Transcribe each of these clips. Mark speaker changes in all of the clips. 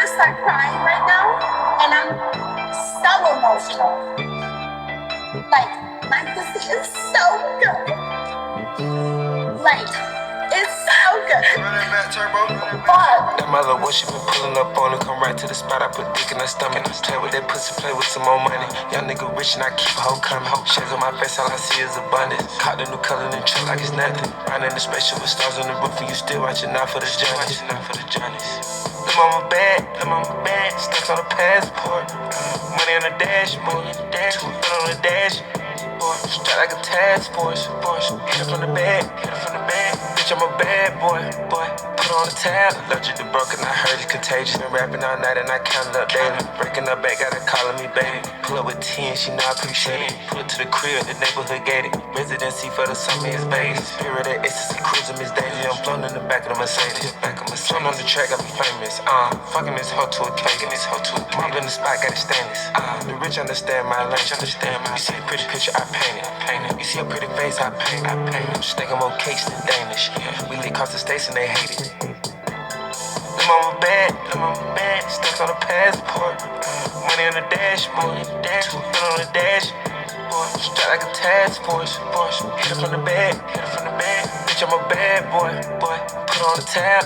Speaker 1: to start crying right now, and I'm so emotional. Like, my pussy is so good. Like, it's so good.
Speaker 2: Run that back, turbo.
Speaker 1: Fuck.
Speaker 2: That mother, what she been pulling up on and come right to the spot. I put dick in her stomach. Play with that pussy, play with some more money. Young nigga rich and I keep a hoe coming. Shades on my face, all I see is abundance. Caught the new color in the truck like it's nothing. Riding in the spaceship with stars on the roof and you still watching out for the journeys. Lil' mama bad, stuck on the passport. Money on the dashboard, 2 foot on the dash. Straight like a task force. Hit her from the back. Bitch, I'm a bad boy. Put on the tab. Allergic to broken, I heard it's contagious. Been rapping all night and I counted up daily. Breaking up back, got her calling me baby. Pull up with 10, she know I appreciate it. Pull it to the crib, the neighborhood gated. Residency for the summer is baby. Spirit of ecstasy, cruising Miss Daisy. I'm flown in the back of the Mercedes. Flown on the track, I be famous. Fucking this hoe to a cake. Mob in the spot, got it stainless. The rich understand my language. You see the pretty picture, I paint it. You see a pretty face, I paint it. Just think I'm more cakes than Danish. We live across the states and they hate it. Lil' mama bad, stuck on the passport. Money on the dashboard, 2 foot on the dash. Straight like a task force. Hit her from the back. Bitch, I'm a bad boy. Put on the tab.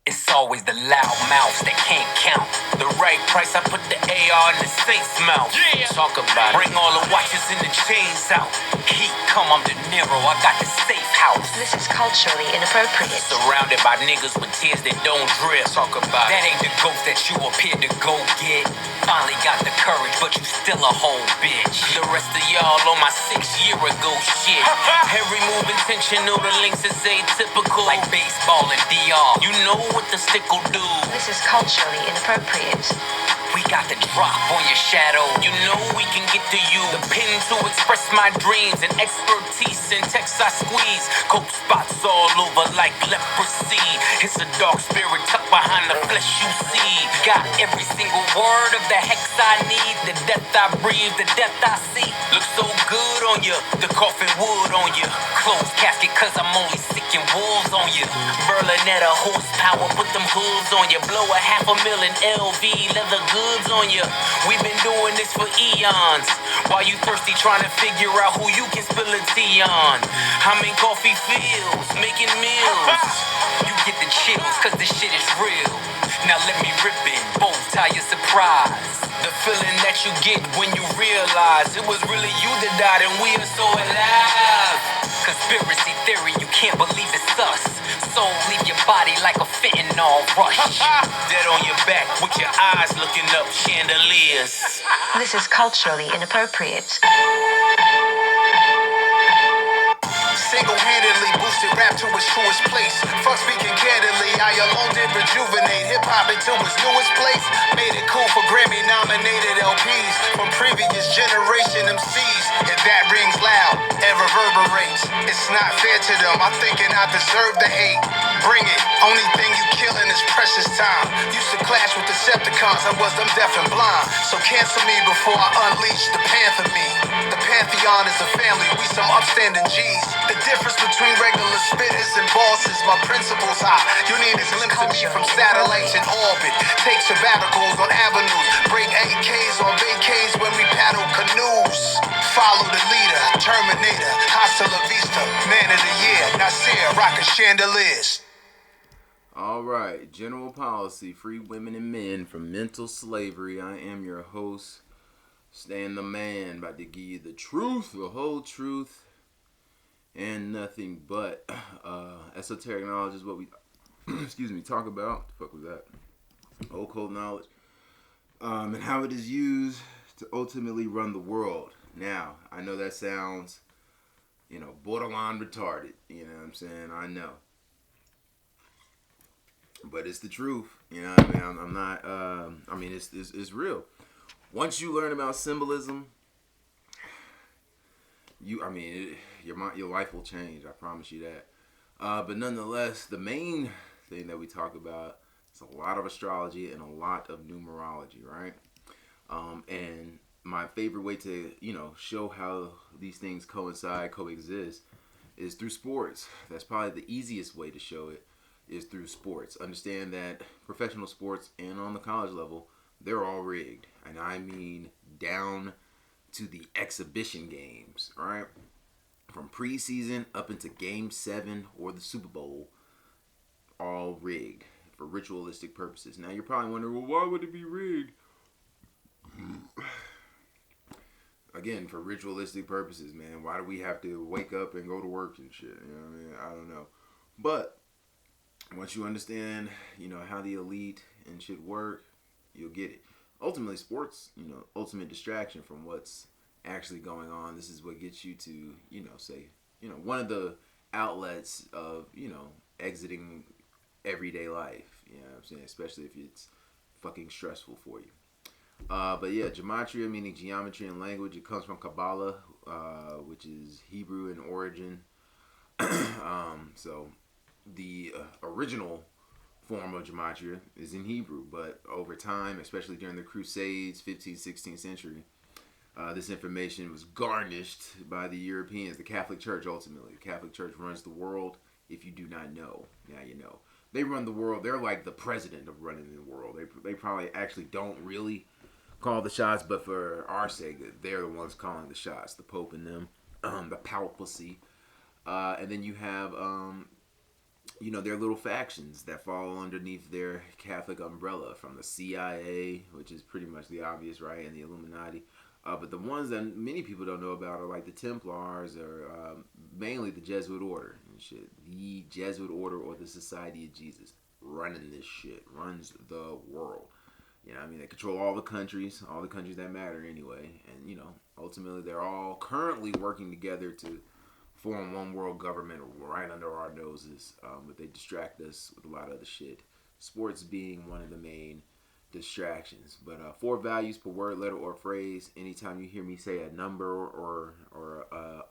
Speaker 3: It's always the loud mouths that can't count. The right price, I put the AR in the safe mouth. Talk about it. Bring all the watches and the chains out. Heat come, I'm De Niro, I got the safe house.
Speaker 4: This is culturally inappropriate.
Speaker 3: Surrounded by niggas with tears that don't drip. Talk about that ain't the ghost that you appeared to go get. Finally got the courage, but you still a whole bitch. The rest of y'all on my 6-year-ago shit. Every move intentional, the links is atypical. Like baseball and DR. You know what the stick will do.
Speaker 4: This is culturally inappropriate.
Speaker 3: We got the drop on your shadow. You know we can get to you. The pen to express my dreams and expertise in text I squeeze. Coke spots all over like leprosy. It's a dark spirit tucked behind the flesh you see. Got every single word of the hex I need. The death I breathe, the death I see. Looks so good on you. The coffin wood on you. Closed casket cause I'm only sicking wolves on you. Berlinetta horsepower, put them hooves on you. Blow a $500,000 LV leather goods on you. We've been doing this for eons. While you thirsty trying to figure out who you can spill a tea on. I'm in coffee fields, making meals. You get the chills cause this shit is real. Now let me rip it, bow tie your surprise. The feeling that you get when you realize it was really you that died and we are so alive. Conspiracy theory, you can't believe it's us. Soul leave your body like a fentanyl rush. Dead on your back with your eyes looking up chandeliers.
Speaker 4: This is culturally inappropriate.
Speaker 5: Single-handedly boosted rap to its truest place. Fuck speaking candidly, I alone did rejuvenate hip-hop into its newest place. Made it cool for Grammy-nominated LPs from previous generation MCs. And that rings loud and reverberates. It's not fair to them, I'm thinking I deserve the hate. Bring it, only thing you killing is precious time. Used to clash with Decepticons, I was them deaf and blind. So cancel me before I unleash the Panther me. The Pantheon is a family, we some upstanding G's. The difference between regular spitters and bosses, my principles high. You need a glimpse of me from satellites in orbit. Take sabbaticals on avenues, break AKs on vacays when we paddle canoes. Follow the leader, Terminator, hasta la vista, man of the year, Nasir, rockin' chandeliers.
Speaker 6: All right, general policy, free women and men from mental slavery. I am your host, Stan the Man, about to give you the truth, the whole truth, and nothing but esoteric knowledge is what we, talk about. What the fuck was that? Occult knowledge, and how it is used to ultimately run the world. Now, I know that sounds, borderline retarded. You know what I'm saying? I know. But it's the truth, I'm not. It's real. Once you learn about symbolism, your life will change. I promise you that. But nonetheless, the main thing that we talk about is a lot of astrology and a lot of numerology, right? And my favorite way to show how these things coexist, is through sports. That's probably the easiest way to show it is through sports. Understand that professional sports and on the college level, they're all rigged. And I mean down to the exhibition games, right? From preseason up into game 7 or the Super Bowl, all rigged for ritualistic purposes. Now you're probably wondering, well, why would it be rigged? Again, for ritualistic purposes, man. Why do we have to wake up and go to work and shit? You know what I mean? I don't know. But once you understand, how the elite and shit work, you'll get it. Ultimately, sports, ultimate distraction from what's actually going on. This is what gets you to, say, one of the outlets of, exiting everyday life. You know what I'm saying? Especially if it's fucking stressful for you. But yeah, gematria, meaning geometry and language, it comes from Kabbalah, which is Hebrew in origin. So the original form of gematria is in Hebrew, but over time, especially during the Crusades, 15th, 16th century, this information was garnished by the Europeans, the Catholic Church ultimately. The Catholic Church runs the world. If you do not know, now you know. They run the world. They're like the president of running the world. They probably actually don't really call the shots, but for our sake, they're the ones calling the shots. The Pope and them, the papacy. And then you have, their little factions that fall underneath their Catholic umbrella, from the CIA, which is pretty much the obvious, right, and the Illuminati. But the ones that many people don't know about are like the Templars, or mainly the Jesuit order and shit. The Jesuit order, or the Society of Jesus, running this shit, runs the world. They control all the countries that matter anyway. And, ultimately they're all currently working together to form one world government right under our noses. But they distract us with a lot of other shit. Sports being one of the main distractions. But 4 values per word, letter, or phrase. Anytime you hear me say a number or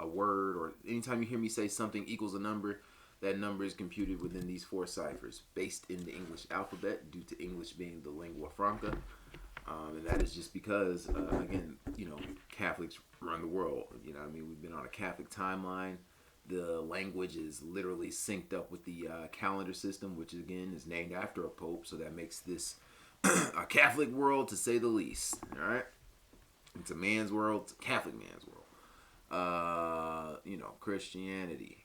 Speaker 6: a word, or anytime you hear me say something equals a number, that number is computed within these 4 ciphers, based in the English alphabet, due to English being the lingua franca. And that is just because, again, Catholics run the world. We've been on a Catholic timeline. The language is literally synced up with the calendar system, which again is named after a pope. So that makes this a Catholic world, to say the least. All right, it's a man's world. It's a Catholic man's world. Christianity,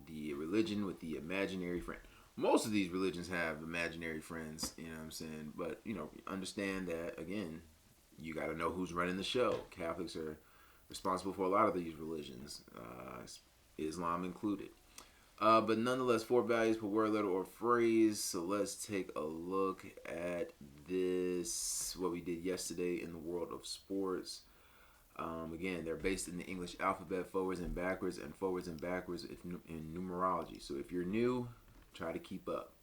Speaker 6: the religion with the imaginary friend. Most of these religions have imaginary friends, you know what I'm saying? But, understand that, again, you got to know who's running the show. Catholics are responsible for a lot of these religions, Islam included. But nonetheless, 4 values per word, letter, or phrase. So let's take a look at this, what we did yesterday in the world of sports. Again, they're based in the English alphabet, forwards and backwards in numerology. So if you're new, try to keep up.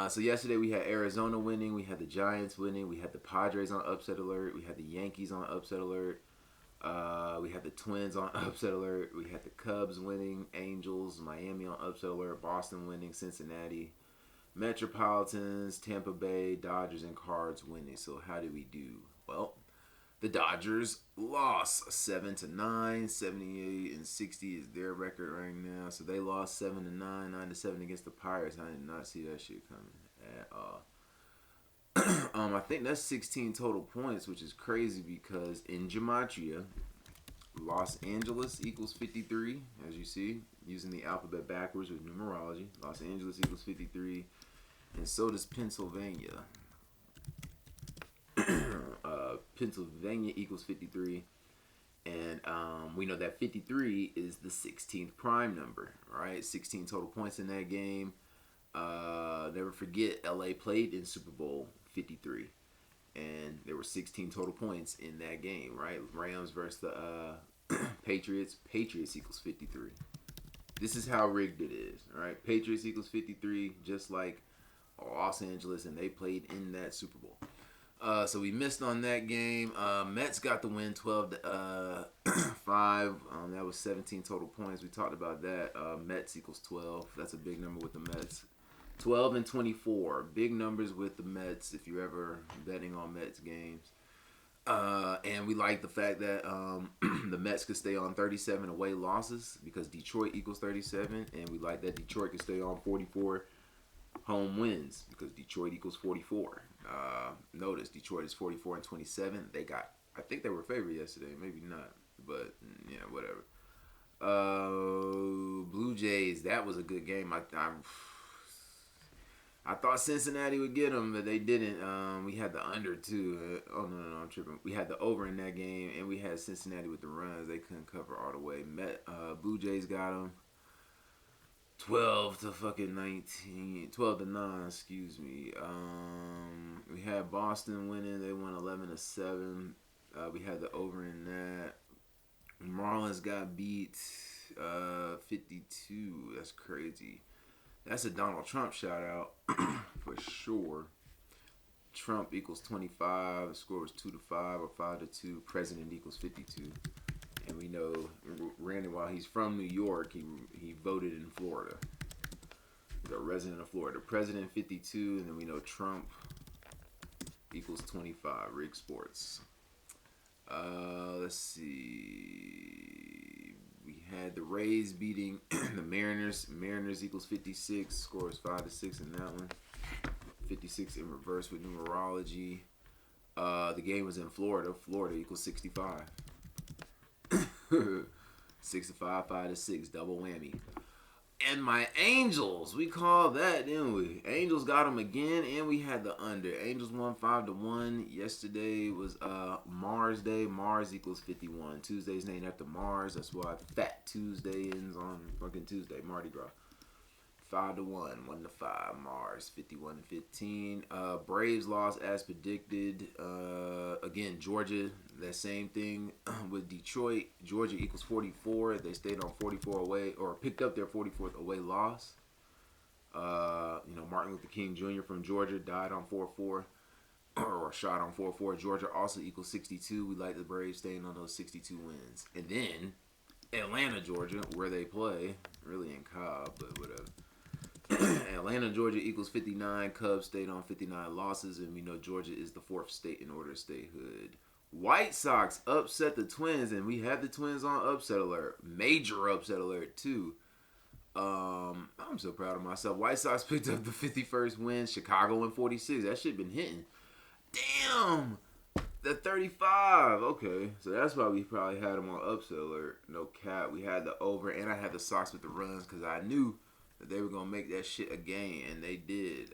Speaker 6: So yesterday we had Arizona winning, we had the Giants winning, we had the Padres on upset alert, we had the Yankees on upset alert, we had the Twins on upset alert, we had the Cubs winning, Angels, Miami on upset alert, Boston winning, Cincinnati, Metropolitans, Tampa Bay, Dodgers, and Cards winning. So how did we do? Well, the Dodgers lost 7-9, 78-60 is their record right now. So they lost 7-9, 9-7 against the Pirates. I did not see that shit coming at all. I think that's 16 total points, which is crazy because in gematria, Los Angeles equals 53, as you see, using the alphabet backwards with numerology. Los Angeles equals 53, and so does Pennsylvania. Pennsylvania equals 53, and we know that 53 is the 16th prime number, right? 16 total points in that game. Never forget, LA played in Super Bowl 53, and there were 16 total points in that game, right? Rams versus the Patriots. Patriots equals 53. This is how rigged it is, right? Patriots equals 53, just like Los Angeles, and they played in that Super Bowl. So we missed on that game. Mets got the win, 12-5. That was 17 total points. We talked about that. Mets equals 12. That's a big number with the Mets. 12 and 24. Big numbers with the Mets if you're ever betting on Mets games. And we like the fact that the Mets could stay on 37 away losses because Detroit equals 37, and we like that Detroit could stay on 44 home wins because Detroit equals 44. Notice Detroit is 44 and 27. I think they were favored yesterday, maybe not, but yeah, whatever. Blue Jays, that was a good game. I thought Cincinnati would get them, but they didn't. We had the under too. No, I'm tripping. We had the over in that game, and we had Cincinnati with the runs. They couldn't cover all the way. Blue Jays got them 12 to fucking 19, 12 to 9. Excuse me. We had Boston winning. They won 11 to 7. We had the over in that. Marlins got beat 52. That's crazy. That's a Donald Trump shout out for sure. Trump equals 25. The score was 2 to 5 or 5 to 2. President equals 52. And we know Randy, while he's from New York, he voted in Florida. He's a resident of Florida. President 52, and then we know Trump equals 25. Rig Sports. Let's see. We had the Rays beating the Mariners. Mariners equals 56. Score is 5 to 6 in that one. 56 in reverse with numerology. The game was in Florida. Florida equals 65. 65, 5 to 6. Double whammy. And my Angels, we called that, didn't we? Angels got them again, and we had the under. Angels won 5 to 1. Yesterday was Mars Day. Mars equals 51. Tuesday's named after Mars. That's why Fat Tuesday ends on fucking Tuesday. Mardi Gras. 5 to 1. 1 to 5. Mars 51 to 15. Braves lost as predicted. Again, Georgia, that same thing with Detroit. Georgia equals 44. They stayed on 44 away, or picked up their 44th away loss. Martin Luther King Jr. from Georgia died on 4-4, or shot on 4-4. Georgia also equals 62. We like the Braves staying on those 62 wins. And then Atlanta, Georgia, where they play, really in Cobb, but whatever. Atlanta, Georgia equals 59. Cubs stayed on 59 losses, and we know Georgia is the 4th state in order of statehood. White Sox upset the Twins, and we had the Twins on upset alert. Major upset alert, too. I'm so proud of myself. White Sox picked up the 51st win. Chicago in 46. That shit been hitting. Damn! The 35. Okay, so that's why we probably had them on upset alert. No cap. We had the over, and I had the Sox with the runs because I knew that they were going to make that shit a game, and they did.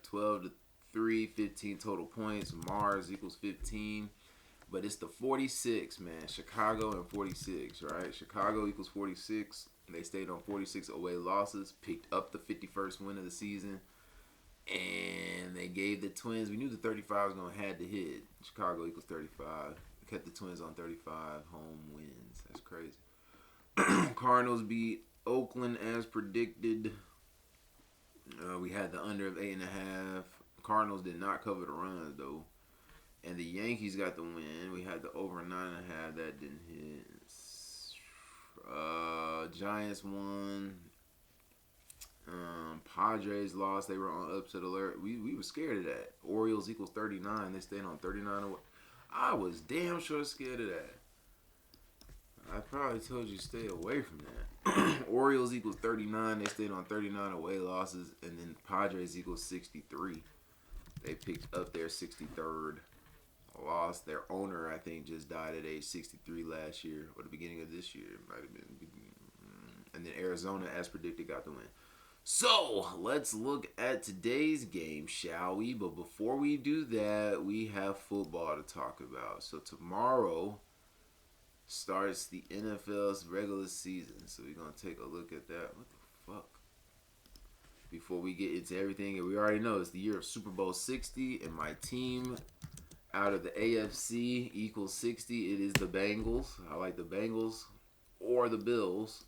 Speaker 6: 12 to 3, 15 total points. Mars equals 15. But it's the 46, man. Chicago and 46, right? Chicago equals 46. They stayed on 46 away losses. Picked up the 51st win of the season. And they gave the Twins. We knew the 35 was going to have to hit. Chicago equals 35. Kept the Twins on 35 home wins. That's crazy. Cardinals beat Oakland as predicted. We had the under of 8.5. Cardinals did not cover the runs, though. And the Yankees got the win. We had the over 9.5. That didn't hit. Giants won. Padres lost. They were on upset alert. We were scared of that. Orioles equals 39. They stayed on 39. I was damn sure scared of that. I probably told you stay away from that. Orioles equals 39. They stayed on 39 away losses. And then Padres equals 63. They picked up their 63rd loss. Their owner, I think, just died at age 63 last year, or the beginning of this year. It might have been. And then Arizona, as predicted, got the win. So, let's look at today's game, shall we? But before we do that, we have football to talk about. So, tomorrow starts the NFL's regular season. So, we're going to take a look at that. What the fuck? Before we get into everything, and we already know it's the year of Super Bowl 60, and my team out of the AFC equals 60. It is the Bengals. I like the Bengals or the Bills.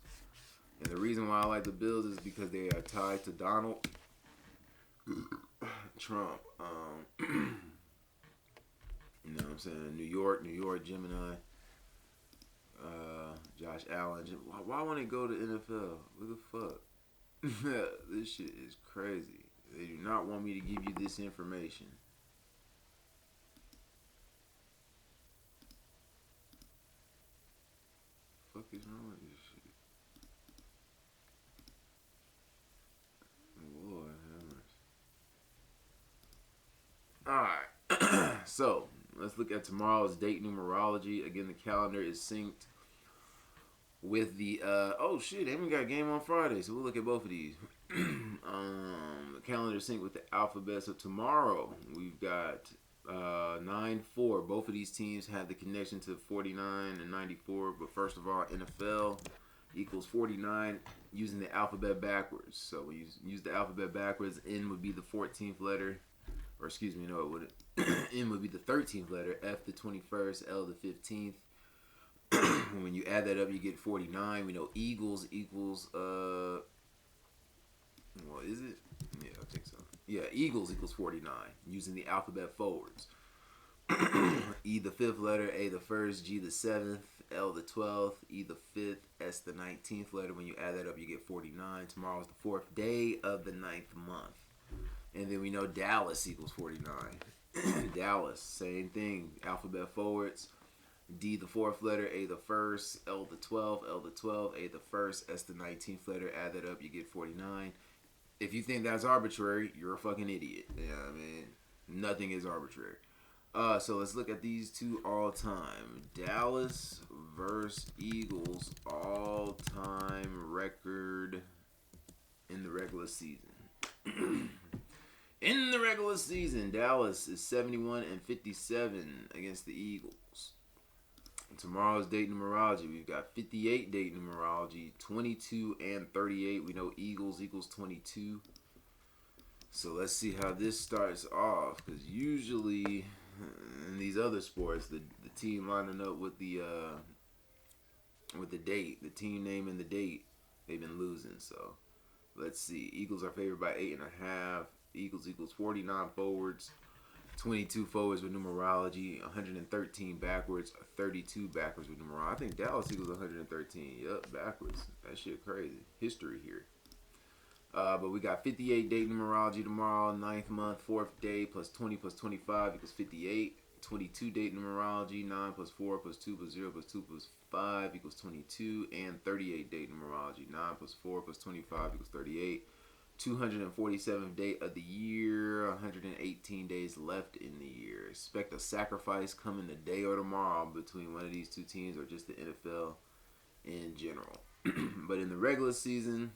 Speaker 6: And the reason why I like the Bills is because they are tied to Donald Trump. You know what I'm saying? New York, Gemini. Josh Allen. Why won't they go to NFL? What the fuck? This shit is crazy. They do not want me to give you this information. So let's look at tomorrow's date numerology. Again, the calendar is synced with the oh shit, and we got a game on Friday, so we'll look at both of these. The calendar is synced with the alphabet. So tomorrow we've got 9-4. Both of these teams have the connection to 49 and 94. But first of all, NFL equals 49 using the alphabet backwards. So we use the alphabet backwards. N would be the 14th letter, or excuse me, no, it wouldn't. N would be the 13th letter. F the 21st. L the 15th. When you add that up, you get 49. We know Eagles equals well, is it? Yeah, I think so. Yeah, Eagles equals 49 using the alphabet forwards. E the 5th letter, A the 1st, G the 7th, L the 12th, E the 5th, S the 19th letter. When you add that up, you get 49. Tomorrow's the 4th day of the 9th month. And then we know Dallas equals 49. Dallas, same thing. Alphabet forwards. D the 4th letter, A the 1st, L the 12th, L the 12th, A the 1st, S the 19th letter. Add that up, you get 49. If you think that's arbitrary, you're a fucking idiot. Yeah, I mean, nothing is arbitrary. So let's look at these two all time. Dallas versus Eagles all time record in the regular season. In the regular season, Dallas is 71-57 against the Eagles. Tomorrow's date numerology, we've got 58 date numerology, 22 and 38. We know Eagles equals 22. So let's see how this starts off, because usually in these other sports, the team lining up with the date, the team name and the date, they've been losing. So let's see. Eagles are favored by 8.5. Eagles equals 49 forwards. 22 forwards with numerology, 113 backwards, 32 backwards with numerology. I think Dallas equals 113. Yup, backwards. That shit crazy. History here. But we got 58 date numerology tomorrow, 9th month, 4th day, plus 20 plus 25 equals 58. 22 date numerology, 9 plus 4 plus 2 plus 0 plus 2 plus 5 equals 22. And 38 date numerology, 9 plus 4 plus 25 equals 38. 247th day of the year, 118 days left in the year. Expect a sacrifice coming today or tomorrow between one of these two teams or just the NFL in general. But in the regular season,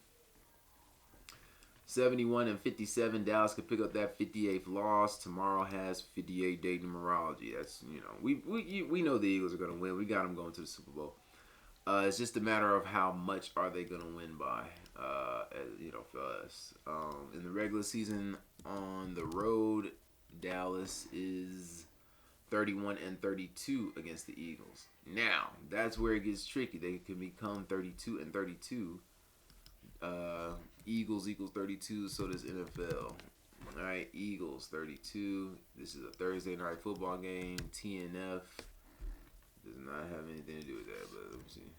Speaker 6: 71-57, Dallas could pick up that 58th loss. Tomorrow has 58 day numerology. That's, you know, we know the Eagles are going to win. We got them going to the Super Bowl. It's just a matter of how much are they going to win by, you know, for us. In the regular season on the road, Dallas is 31-32 against the Eagles. Now, that's where it gets tricky. They can become 32-32. Eagles equals 32, so does NFL. All right, Eagles 32. This is a Thursday night football game. TNF. Does not have anything to do with that, but let me see.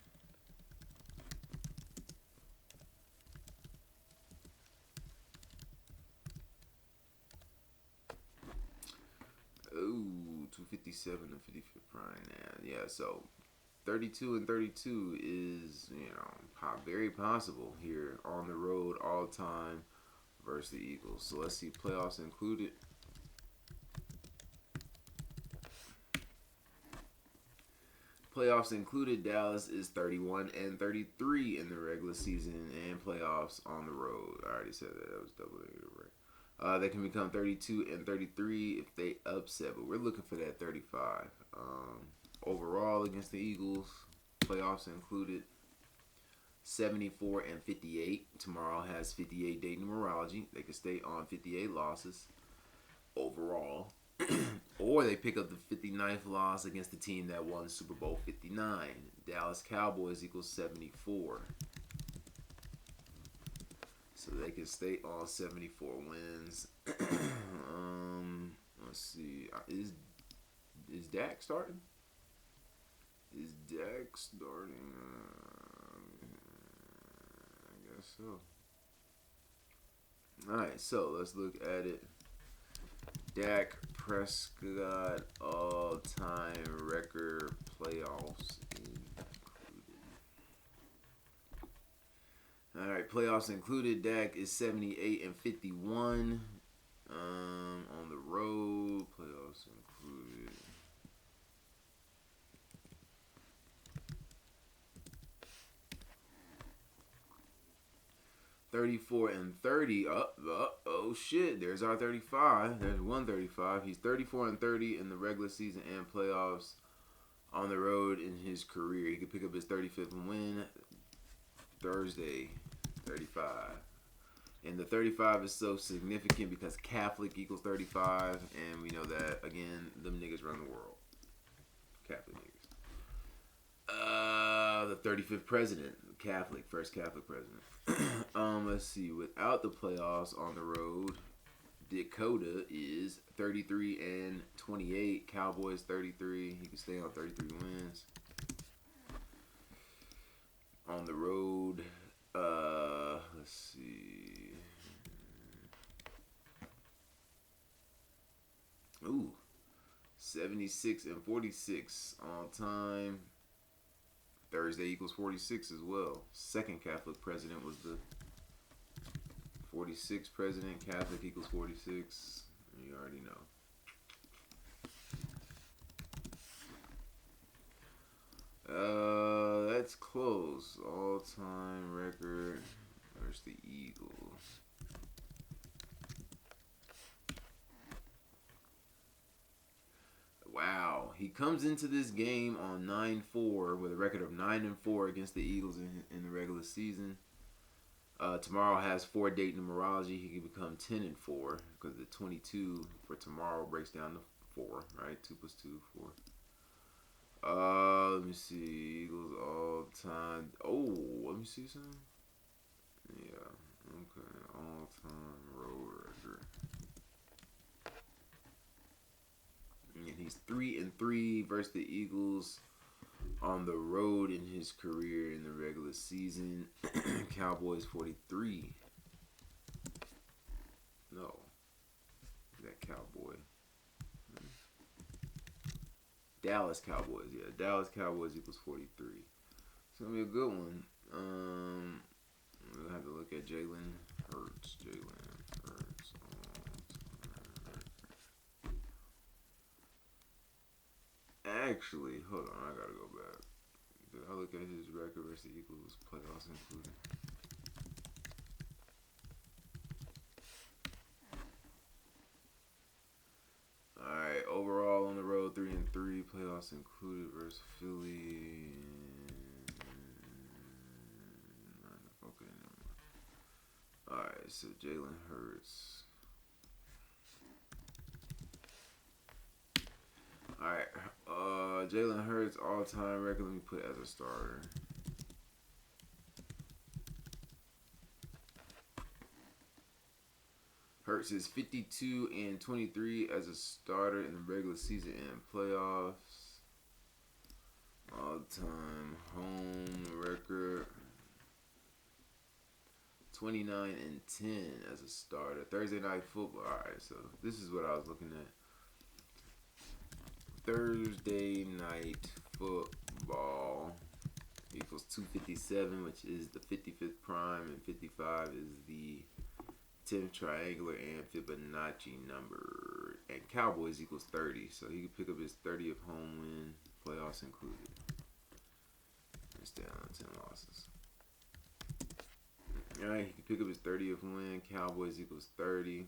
Speaker 6: Ooh, 257 and 55 prime now. Yeah, so 32-32 is, you know, very possible here on the road all time versus the Eagles. So let's see, playoffs included. Playoffs included, Dallas is 31-33 in the regular season and playoffs on the road. I already said that. That was double negative, right? They can become 32-33 if they upset, but we're looking for that 35. Overall against the Eagles, playoffs included, 74-58. Tomorrow has 58 day numerology. They can stay on 58 losses overall. Or they pick up the 59th loss against the team that won Super Bowl 59. Dallas Cowboys equals 74. So they can stay on 74 wins. Let's see. Is Dak starting? Is Dak starting? I guess so. Alright, so let's look at it. Dak Prescott all-time record playoffs included. Alright, playoffs included. Dak is 78-51. On the road, playoffs included. (34-30). Oh shit! There's our 35. There's 135. He's 34-30 in the regular season and playoffs on the road in his career. He could pick up his 35th win Thursday. 35. And the 35 is so significant because Catholic equals 35, and we know that, again, them niggas run the world. Catholic niggas. The 35th president, Catholic, first Catholic president. Let's see. Without the playoffs on the road, Dakota is 33-28. Cowboys 33. He can stay on 33 wins. On the road, let's see. Ooh, 76-46 all time. Thursday equals 46 as well. Second Catholic president was the 46 president. Catholic equals 46. You already know. That's close. All-time record. Where's the Eagles? Wow. He comes into this game on 9-4 with a record of 9-4 against the Eagles in the regular season. Tomorrow has 4 date numerology. He can become 10-4 because the 22 for tomorrow breaks down to 4, right? 2 plus 2, 4. Let me see. Eagles all time. Oh, let me see something. Yeah. Okay. All time road record. And he's 3-3 versus the Eagles on the road in his career in the regular season. Cowboys 43. No. That Cowboy. Dallas Cowboys, yeah. Dallas Cowboys equals 43. It's going to be a good one. We'll have to look at Jalen Hurts. Actually, hold on. I got to go back. Did I look at his record versus the Eagles, playoffs included? Alright, overall on the road, 3-3, playoffs included versus Philly. Okay, alright, so Jalen Hurts. Alright, Jalen Hurts all-time record, let me put as a starter. Hurts is 52-23 as a starter in the regular season and playoffs. All-time home record 29-10 as a starter. Thursday night football. Alright, so this is what I was looking at. Thursday night football equals 257, which is the 55th prime, and 55 is the 10th triangular and Fibonacci number. And Cowboys equals 30, so he could pick up his 30th home win, playoffs included. It's down on 10 losses. Alright, he could pick up his 30th win. Cowboys equals 30.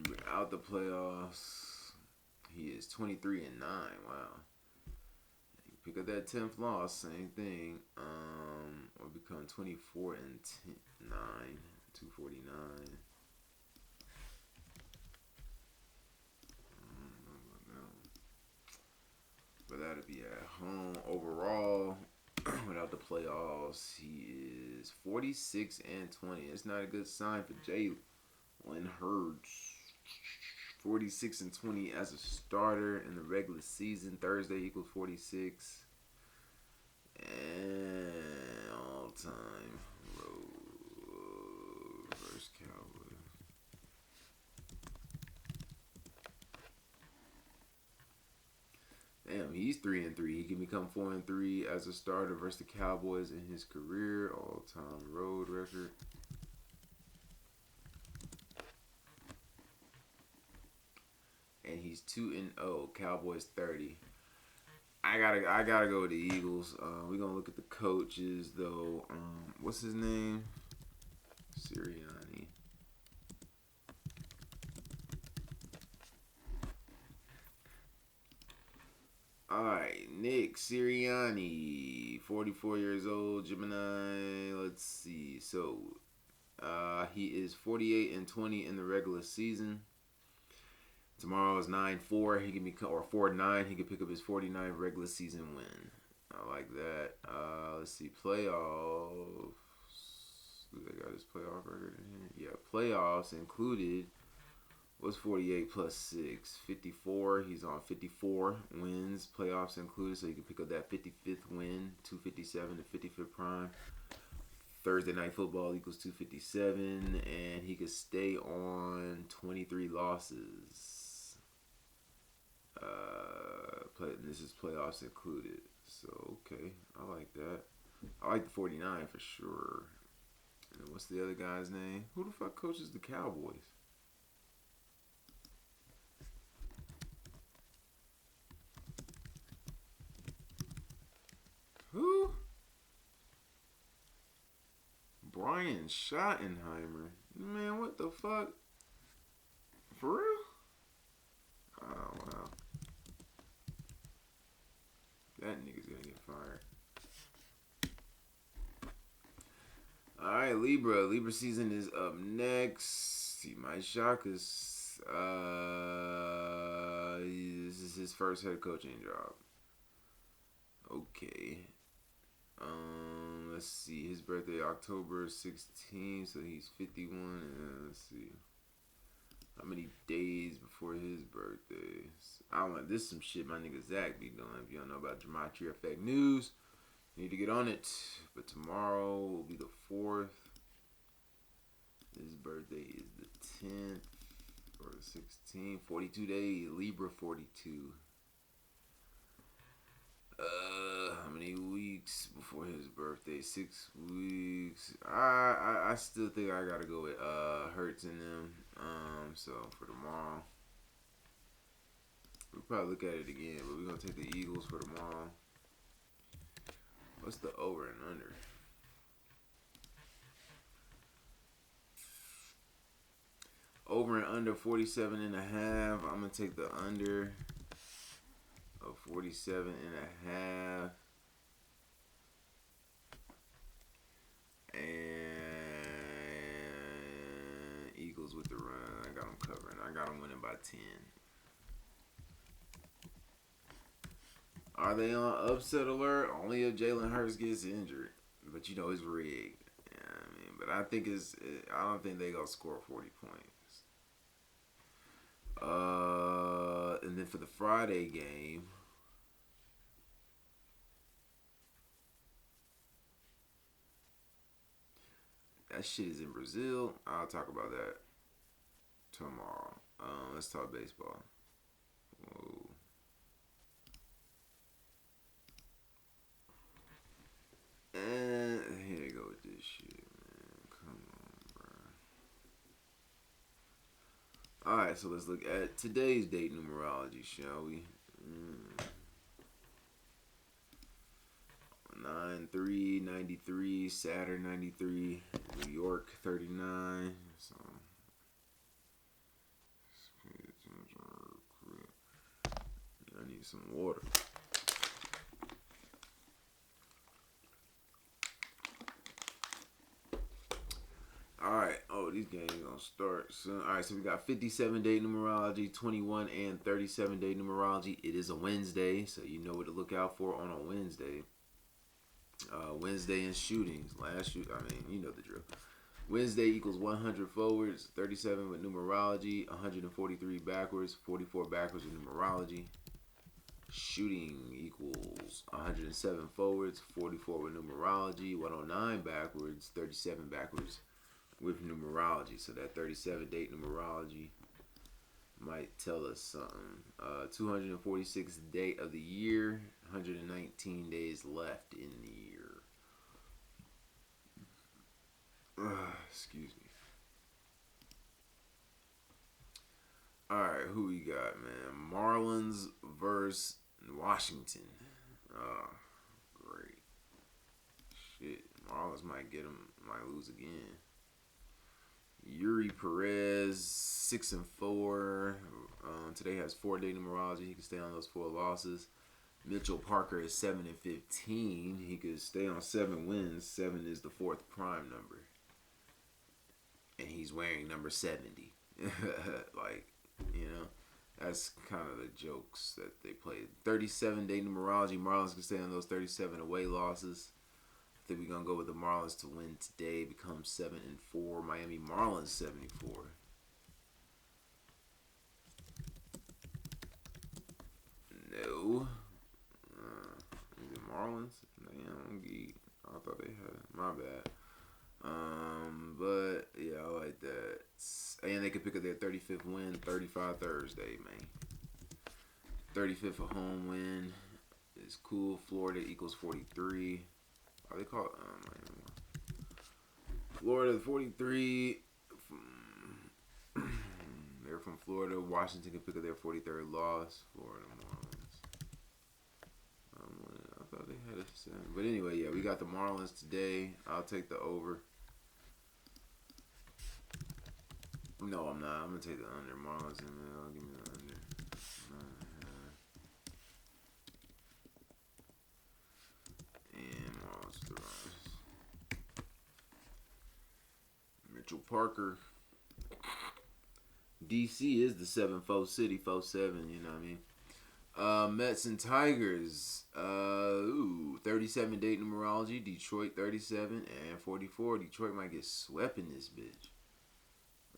Speaker 6: Without the playoffs, he is 23-9. Wow. You pick up that 10th loss, same thing. Or become 24-9, 249. But that'll be at home. Overall, without the playoffs, he is 46-20. It's not a good sign for Jalen Hurts. 46-20 as a starter in the regular season. Thursday equals 46. And all-time road versus Cowboys. Damn, he's 3-3. He can become 4-3 as a starter versus the Cowboys in his career all-time road record. And he's 2-0. Cowboys 30. I gotta go with the Eagles. We're gonna look at the coaches though. What's his name? Sirianni. Alright, Nick Sirianni, 44 years old, Gemini. Let's see. So he is 48-20 in the regular season. Tomorrow is 9-4. He can become, or 4-9. He can pick up his 49th regular season win. I like that. Let's see, playoffs. Do they got his playoff record in here? Yeah, playoffs included. What's 48 plus 6? 54. He's on 54 wins. Playoffs included, so he can pick up that 55th win. 257 to 55th prime. Thursday Night Football equals 257, and he could stay on 23 losses. This is playoffs included. So, okay. I like that. I like the 49 for sure. And what's the other guy's name? Who the fuck coaches the Cowboys? Who? Brian Schottenheimer. Man, what the fuck? For real? Oh, wow. That nigga's gonna get fired. Alright, Libra. Libra season is up next. He might shock us. This is his first head coaching job. Okay. Let's see. His birthday October 16th, so he's 51. And let's see. How many days before his birthday? I don't know. This is some shit my nigga Zach be doing. If you don't know about Gematria Effect News, you need to get on it. But tomorrow will be the 4th. His birthday is the 10th or the 16th. 42 days. Libra 42. How many weeks before his birthday? 6 weeks. I still think I gotta go with Hurts and them. So for tomorrow, we'll probably look at it again, but we're gonna take the Eagles for tomorrow. What's the over and under? Over and under 47.5. I'm gonna take the under of 47.5. And Eagles with the run. I got them covering. I got them winning by 10. Are they on upset alert? Only if Jalen Hurts gets injured. But you know it's rigged. Yeah, I mean, but I think I don't think they gonna score 40 points. And then for the Friday game, that shit is in Brazil. I'll talk about that tomorrow. Let's talk baseball. Whoa. And here you go with this shit, man. Come on, bro. Alright, so let's look at today's date numerology, shall we? 9/3/93, Saturn 93, New York 39. So I need some water. Alright, these games gonna start soon. Alright, so we got 57-day numerology, 21 and 37-day numerology. It is a Wednesday, so you know what to look out for on a Wednesday. Wednesday in shootings. You know the drill. Wednesday equals 100 forwards, 37 with numerology, 143 backwards, 44 backwards with numerology. Shooting equals 107 forwards, 44 with numerology, 109 backwards, 37 backwards with numerology. So that 37 date numerology might tell us something. 246th day of the year, 119 days left in the year. Excuse me. Alright, who we got, man? Marlins versus Washington. Oh, great. Shit. Marlins might lose again. Yuri Perez, 6-4. Today has 4-day numerology. He can stay on those 4 losses. Mitchell Parker is 7-15. He could stay on 7 wins. 7 is the 4th prime number. And he's wearing number 70. Like, you know, that's kind of the jokes that they played. 37-day numerology. Marlins can stay on those 37 away losses. I think we're going to go with the Marlins to win today. Become 7-4. Miami Marlins 74. No. The Marlins? Damn, I thought they had it. My bad. But yeah, I like that. And they could pick up their 35th win, 35 Thursday, man. 35th a home win is cool. Florida equals 43. Are they called? Florida 43. They're from Florida. Washington can pick up their 43rd loss. Florida Marlins. I thought they had a 7. But anyway, yeah, we got the Marlins today. I'll take the over. No, I'm not. I'm going to take the under. Marlins in there. Give me the under. And Marlins to rise. Mitchell Parker. DC is the 7-4 city. 4-7, you know what I mean? Mets and Tigers. 37 date numerology. Detroit 37 and 44. Detroit might get swept in this bitch.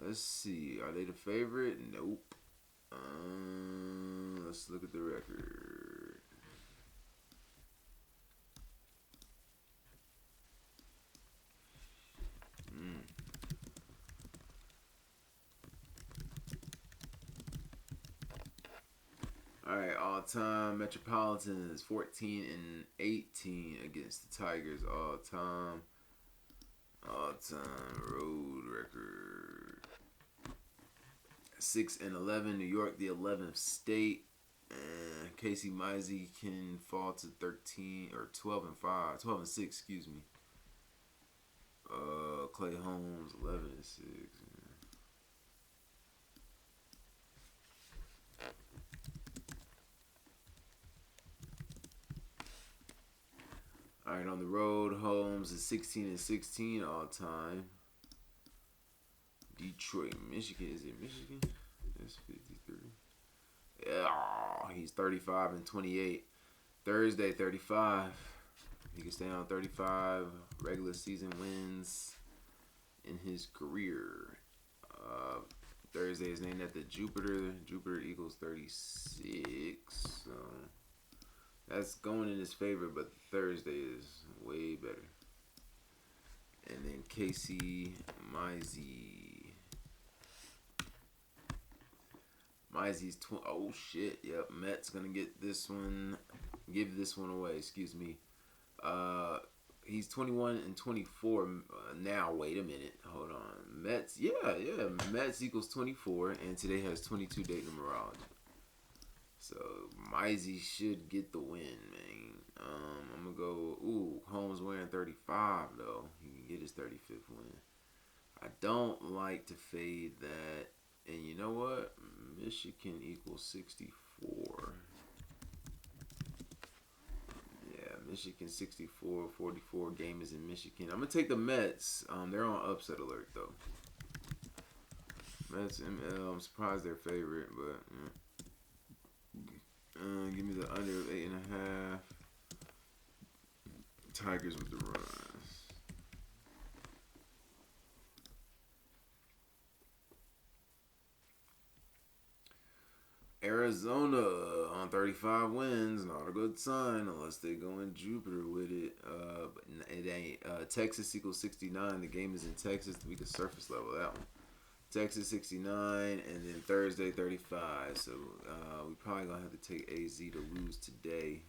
Speaker 6: Let's see. Are they the favorite? Nope. Let's look at the record. Alright, all-time Metropolitan is 14-18 against the Tigers. All-time road record. 6-11. New York, the 11th state. And Casey Mizey can fall to 13 or 12-5, 12-6. Excuse me. Clay Holmes 11-6. All right, on the road, Holmes is 16-16 all time. Detroit, Michigan. Is it Michigan? That's 53. Yeah, he's 35-28. Thursday, 35. He can stay on 35 regular season wins in his career. Thursday is named after Jupiter. Jupiter equals 36. So that's going in his favor, but Thursday is way better. And then Casey Mizey. Mizey's oh shit, yep. Mets gonna get this one, give this one away. Excuse me. He's 21-24 now. Wait a minute, hold on. Mets, yeah. Mets equals 24, and today has 22 date numerology. So Mizey should get the win, man. I'm gonna go. Holmes wearing 35 though. He can get his 35th win. I don't like to fade that. And you know what? Michigan equals 64. Yeah, Michigan 64, 44. Game is in Michigan. I'm gonna take the Mets. They're on upset alert though. Mets ML. I'm surprised they're favorite, but. Give me the under of 8.5. Tigers with the rise. Arizona on 35 wins, not a good sign unless they go in Jupiter with it. But it ain't. Texas equals 69. The game is in Texas. We can surface level that one. Texas 69, and then Thursday 35. So we probably gonna have to take AZ to lose today.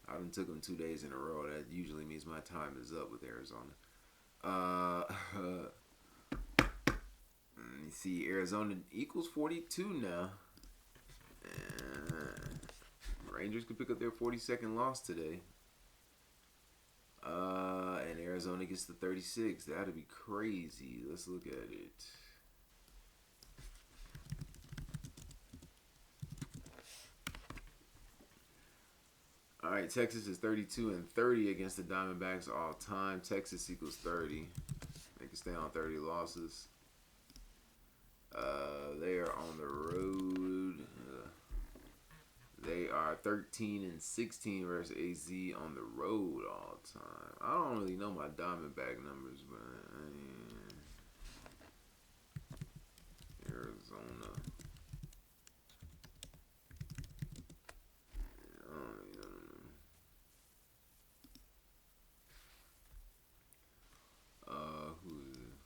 Speaker 6: I done took them 2 days in a row. That usually means my time is up with Arizona. Let me see. Arizona equals 42 now. Rangers could pick up their 42nd loss today. And Arizona gets the 36. That'd be crazy. Let's look at it. All right, Texas is 32-30 against the Diamondbacks all time. Texas equals 30. They can stay on 30 losses. They are on the road. They are 13-16 versus AZ on the road all time. I don't really know my Diamondback numbers, but Arizona. Who is it?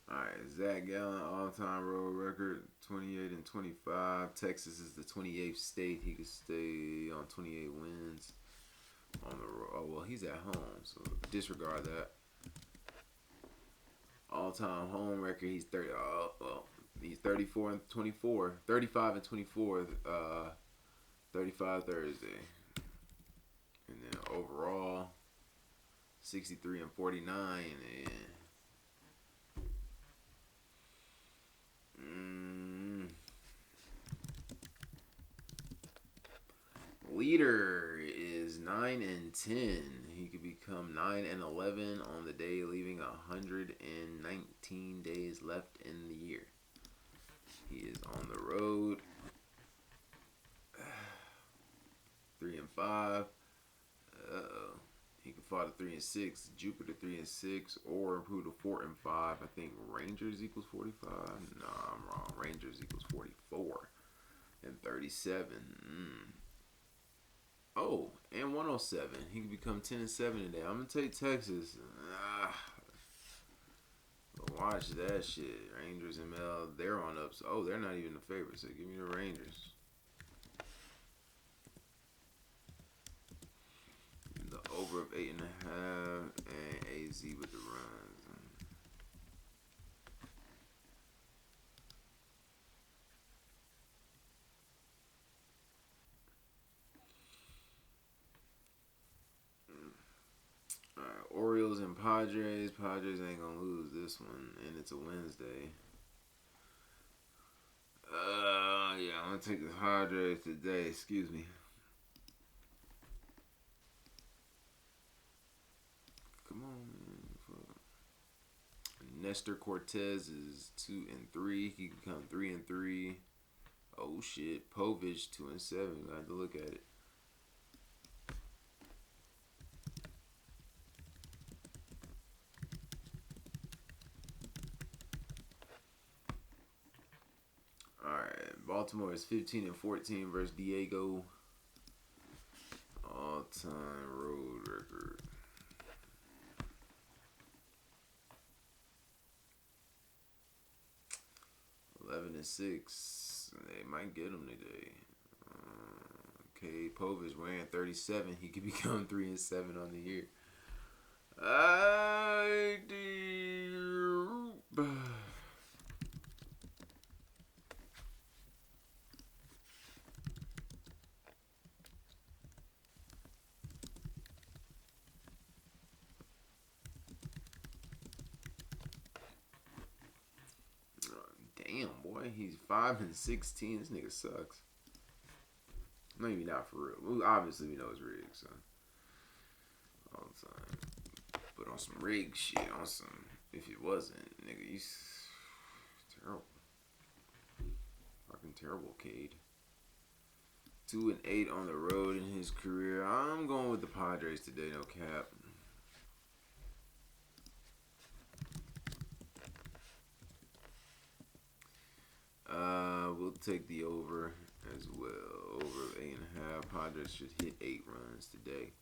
Speaker 6: Alright, Zach Gallen all-time road record 28-25. Texas is the 28th state. He could stay on 28 wins on the road. Oh well, he's at home, so disregard that. All-time home record, he's 30. He's 34-24, 35-24. 35 Thursday, and then overall 63-49. Leader is 9-10. He could become 9-11 on the day, leaving 119 days left in the year. He is on the road. 3-5. He can fall to 3-6. Jupiter 3-6, or improve to 4-5. I think Rangers equals 45. No, I'm wrong. Rangers equals 44-37. Oh, and 107. He can become 10-7 today. I'm gonna take Texas. Watch that shit. Rangers and Mel, they're on ups. Oh, they're not even the favorites. So give me the Rangers. The over of 8.5, and AZ with the runs. Alright, Orioles and Padres. Padres ain't gonna lose this one, and it's a Wednesday. Yeah, I'm gonna take the Padres today. Excuse me. Come on, man. Fuck. Nestor Cortez is 2-3. He can become 3-3. Oh shit. Povich 2-7. I have to look at it. Alright. Baltimore is 15-14 versus Diego. All-time road record. 11-6. They might get him today. Okay, Povich wearing 37. He could become 3-7 on the year. Damn, boy, he's 5-16. This nigga sucks. Maybe not for real. Well, obviously, we know it's rigged, so. All the time. But on some rig shit, on some. If it wasn't, nigga, he's terrible. Fucking terrible, Cade. 2-8 on the road in his career. I'm going with the Padres today, no cap. We'll take the over as well. Over 8.5. Padres should hit 8 runs today.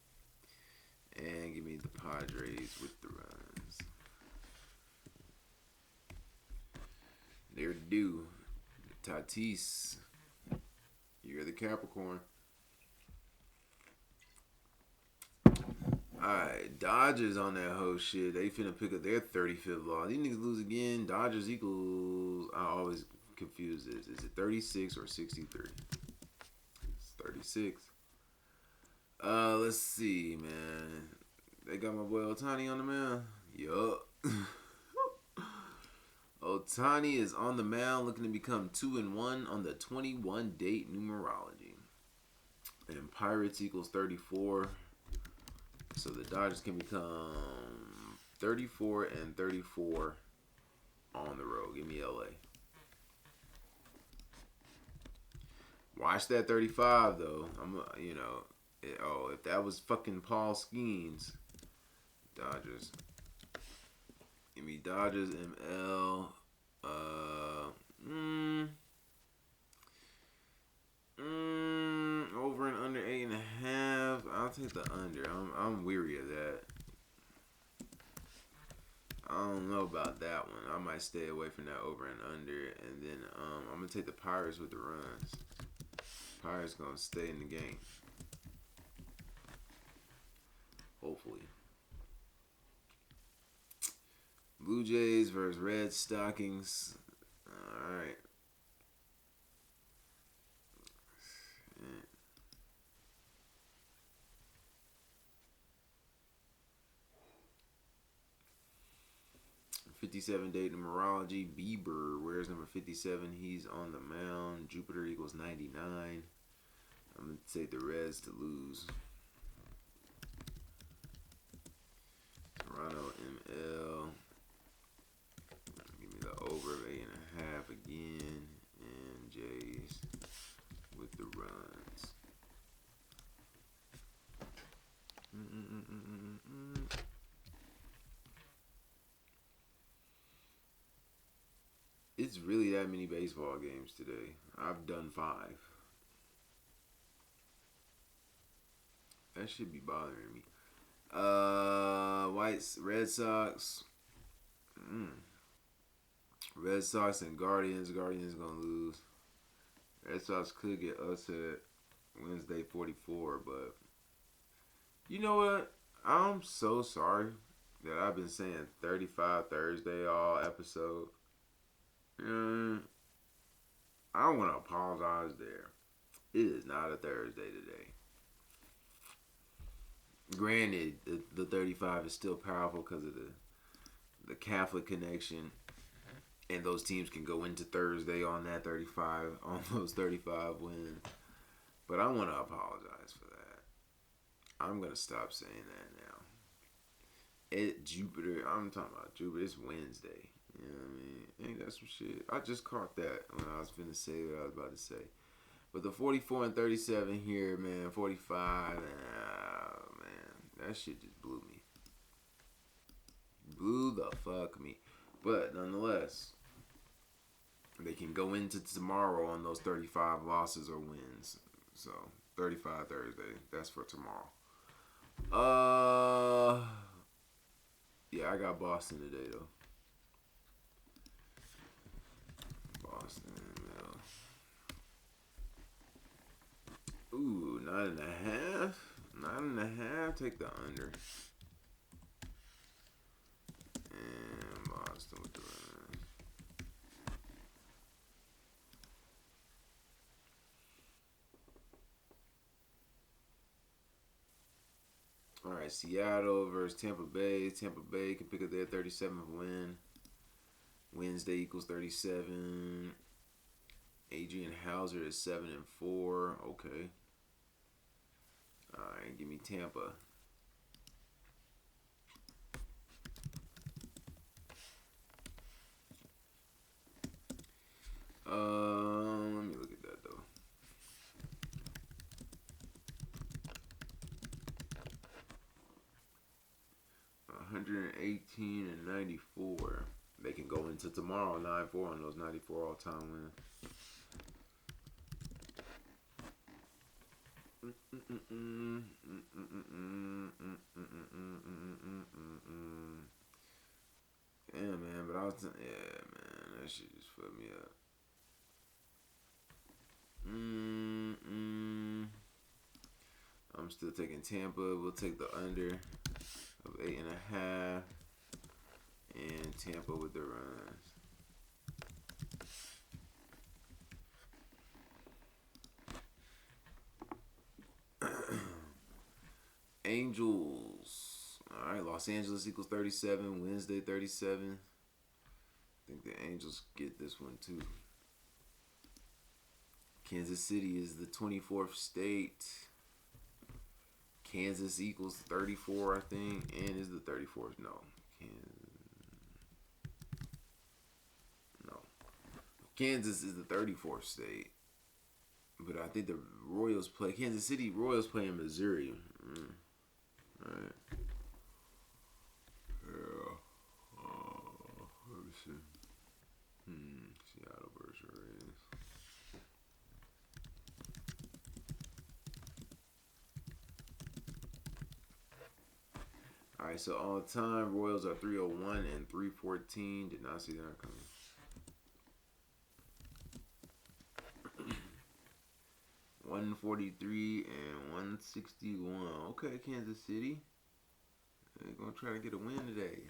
Speaker 6: And give me the Padres with the runs. They're due. Tatis. You're the Capricorn. Alright, Dodgers on that whole shit. They finna pick up their 35th loss. These niggas lose again. Dodgers equals. I always confuse this. Is it 36 or 63? It's 36. Let's see, man. They got my boy Ohtani on the mound. Yup. Ohtani is on the mound, looking to become 2-1 on the 21 date numerology. And Pirates equals 34. So the Dodgers can become 34-34 on the road. Give me LA. Watch that 35 though. If that was fucking Paul Skeens, Dodgers. Give me Dodgers ML. Over and under 8.5. I'll take the under. I'm weary of that. I don't know about that one. I might stay away from that over and under. And then I'm gonna take the Pirates with the runs. Pirates gonna stay in the game. Hopefully. Blue Jays versus Red Stockings. Alright. 57 date numerology. Bieber wears number 57. He's on the mound. Jupiter equals 99. I'm going to take the Reds to lose. Toronto ML. Give me the over of 8.5 again. And Jays with the runs. It's really that many baseball games today. I've done 5. That should be bothering me. Red Sox. Red Sox and Guardians. Guardians gonna lose. Red Sox could get upset Wednesday 44, but you know what? I'm so sorry that I've been saying 35 Thursday all episode. I don't want to apologize there. It is not a Thursday today. Granted, the 35 is still powerful because of the Catholic connection, and those teams can go into Thursday on that 35, on those 35 wins. But I want to apologize for that. I'm gonna stop saying that now. Jupiter, I'm talking about Jupiter. It's Wednesday. You know what I mean? Ain't that some shit? I just caught that when I was finna say what I was about to say. But the 44 and 37 here, man, 45, man, that shit just blew me. Blew the fuck me. But nonetheless, they can go into tomorrow on those 35 losses or wins. So 35 Thursday, that's for tomorrow. Yeah, I got Boston today though. Boston. Ooh, 9.5. 9.5. Take the under. And Boston with the run. All right, Seattle versus Tampa Bay. Tampa Bay can pick up their 37th win. Wednesday equals 37. Adrian Hauser is 7-4. Okay. All right, give me Tampa. Let me look at that though. $118-94. They can go into tomorrow 9-4 on those 94 all-time wins. Yeah, man, but yeah, man, that shit just fucked me up. I'm still taking Tampa. We'll take the under of 8.5, and Tampa with the runs. Angels. All right, Los Angeles equals 37. Wednesday 37. I think the Angels get this one too. Kansas City is the 24th state. Kansas equals 34, I think, and is the 34th. No, Kansas is the 34th state. But I think the Royals play Kansas City. Royals play in Missouri. All right. Yeah. Let me see. Seattle versus Rays. All right, so all time Royals are 301 and 314. Did not see that coming. 143 and 161. Okay, Kansas City. They're gonna try to get a win today.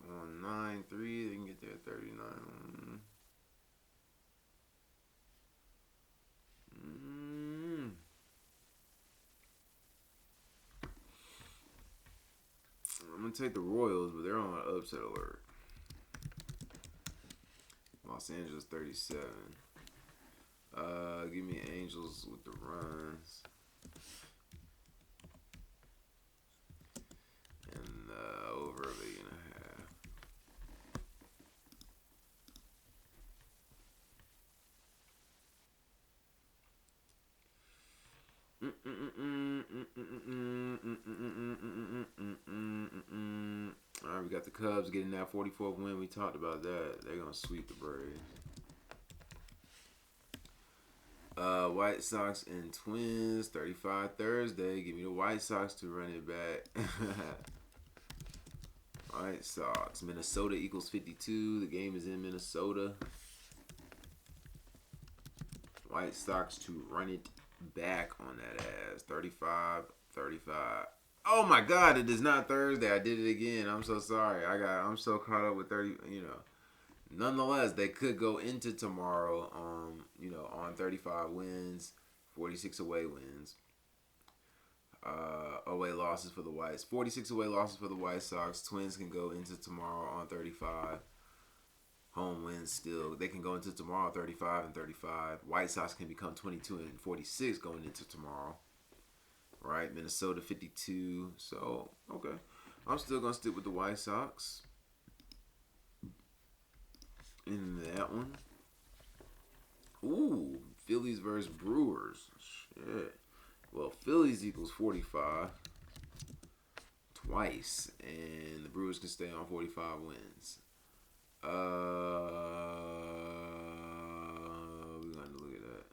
Speaker 6: On 9-3, they can get there at 39. I'm gonna take the Royals, but they're on an upset alert. Los Angeles 37. Give me Angels with the runs. And over of 8.5. All right, we got the Cubs getting that 44th win. We talked about that. They're gonna sweep the Braves. White Sox and Twins, 35 Thursday. Give me the White Sox to run it back. White Sox. Minnesota equals 52. The game is in Minnesota. White Sox to run it back on that ass. 35. Oh my God, it is not Thursday. I did it again. I'm so sorry. I'm so caught up with 30, Nonetheless, they could go into tomorrow, on 35 wins, 46 away wins. Away losses for the Whites. 46 away losses for the White Sox. Twins can go into tomorrow on 35. Home wins still. They can go into tomorrow 35 and 35. White Sox can become 22 and 46 going into tomorrow. Right? Minnesota 52. So, okay. I'm still going to stick with the White Sox in that one. Ooh, Phillies versus Brewers. Shit. Well, Phillies equals 45 twice, and the Brewers can stay on 45 wins. We're going to look at that.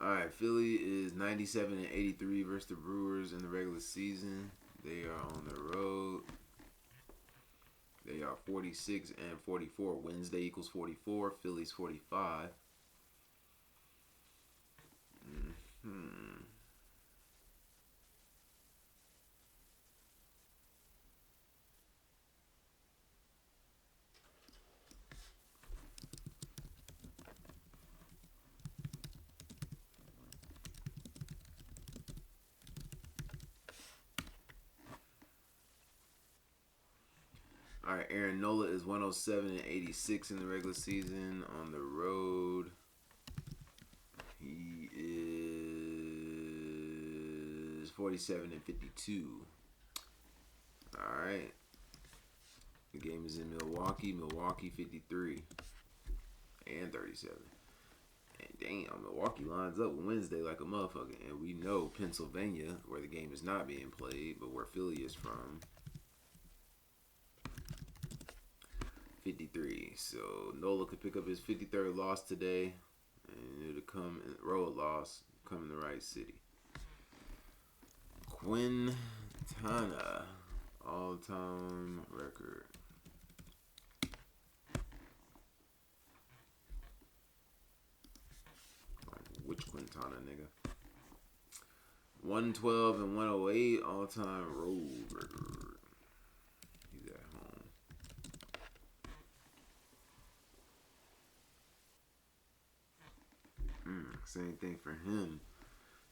Speaker 6: All right, Philly is 97 and 83 versus the Brewers in the regular season. They are on the road. They are 46 and 44. Wednesday equals 44. Phillies 45. All right, Aaron Nola is 107 and 86 in the regular season. On the road, he is 47 and 52. All right. The game is in Milwaukee. Milwaukee 53 and 37. And damn, Milwaukee lines up Wednesday like a motherfucker. And we know Pennsylvania, where the game is not being played, but where Philly is from, 53. So Nola could pick up his 53rd loss today, and it'll come in road loss, come in the right city. Quintana, all-time record. Which Quintana, nigga? 112 and 108, all-time road record. He's at home. Same thing for him.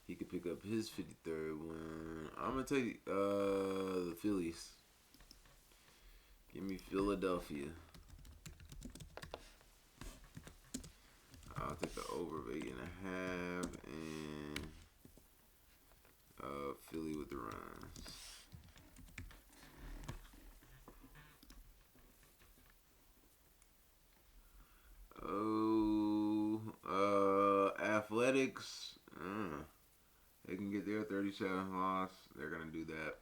Speaker 6: He could pick up his 53rd win. I'm gonna take the Phillies. Give me Philadelphia. I'll take the over of 8.5 and Philly with the runs. Athletics. They can get their 37th loss. They're gonna do that.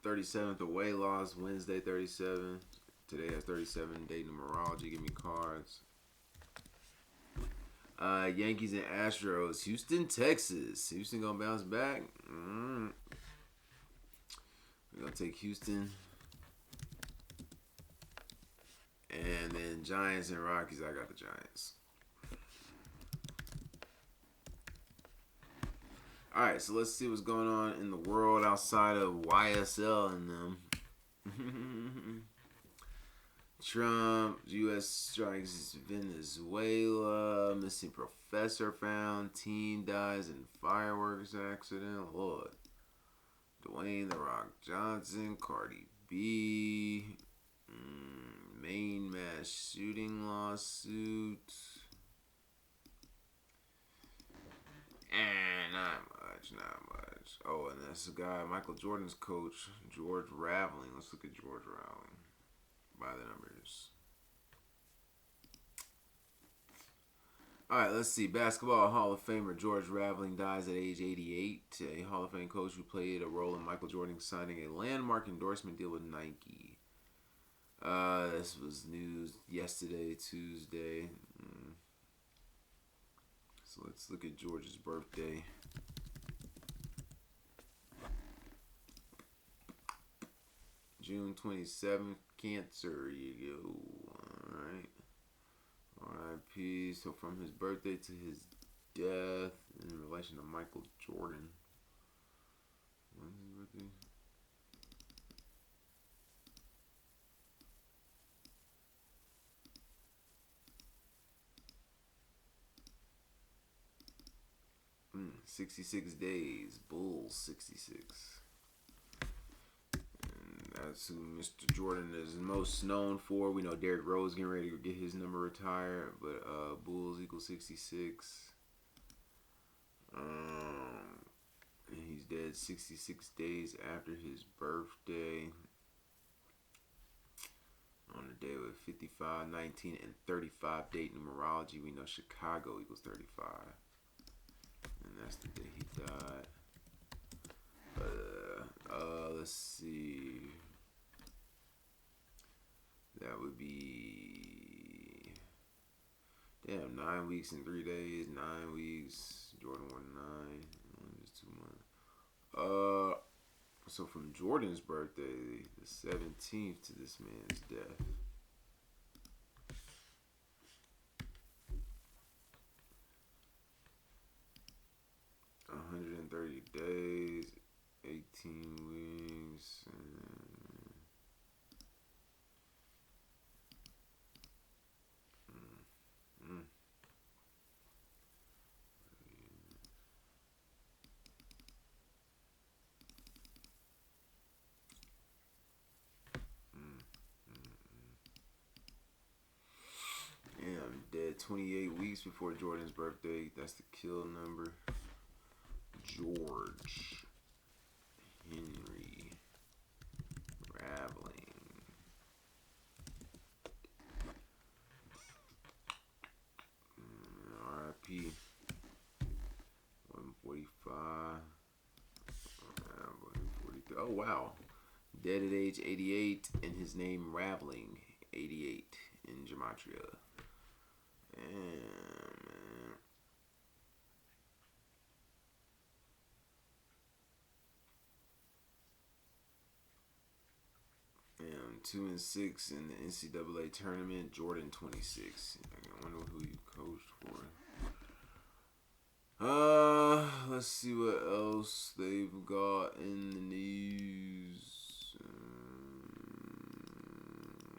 Speaker 6: 37th away loss. Wednesday 37. Today has 37. Day numerology. Give me cards. Yankees and Astros. Houston, Texas. Houston gonna bounce back. We're gonna take Houston. And then Giants and Rockies. I got the Giants. Alright, so let's see what's going on in the world outside of YSL and them. Trump, U.S. strikes Venezuela. Missing professor found. Teen dies in fireworks accident. Lord. Dwayne The Rock Johnson. Cardi B. Main mass shooting lawsuit. And not much. Oh, and that's the guy, Michael Jordan's coach, George Raveling. Let's look at George Raveling by the numbers. All right, let's see. Basketball Hall of Famer George Raveling dies at age 88. A Hall of Fame coach who played a role in Michael Jordan signing a landmark endorsement deal with Nike. This was news yesterday, Tuesday. So let's look at George's birthday. June 27th, Cancer. Here you go. Alright. R.I.P. So from his birthday to his death in relation to Michael Jordan. When's his birthday? Mm, 66 days. Bulls 66. That's who Mr. Jordan is most known for. We know Derrick Rose getting ready to get his number retired, but Bulls equals 66. And he's dead 66 days after his birthday. On the day with 55, 19, and 35 date numerology, we know Chicago equals 35. And that's the day he died. Let's see. That would be 9 weeks and 3 days. 9 weeks. Jordan won 9. Just 2 months. So from Jordan's birthday, the 17th, to this man's death. $130 days, 18 weeks, yeah, I'm dead 28 weeks before Jordan's birthday. That's the kill number. George Henry Raveling. 45. 43. Oh, wow. Dead at age 88, and his name Raveling, 88 in Gematria. And 2-6 in the NCAA tournament. Jordan 26. I wonder who you coached for. Let's see what else they've got in the news.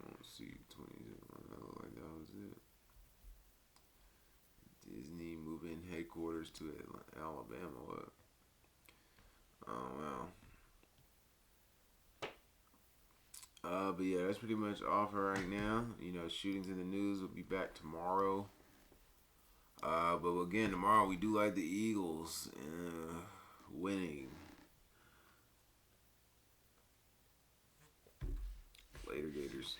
Speaker 6: Let's see, 20. Like that was it. Disney moving headquarters to Alabama. What? Oh wow. But yeah, that's pretty much all for right now. You know, shootings in the news will be back tomorrow. But again, tomorrow we do like the Eagles winning. Later, Gators.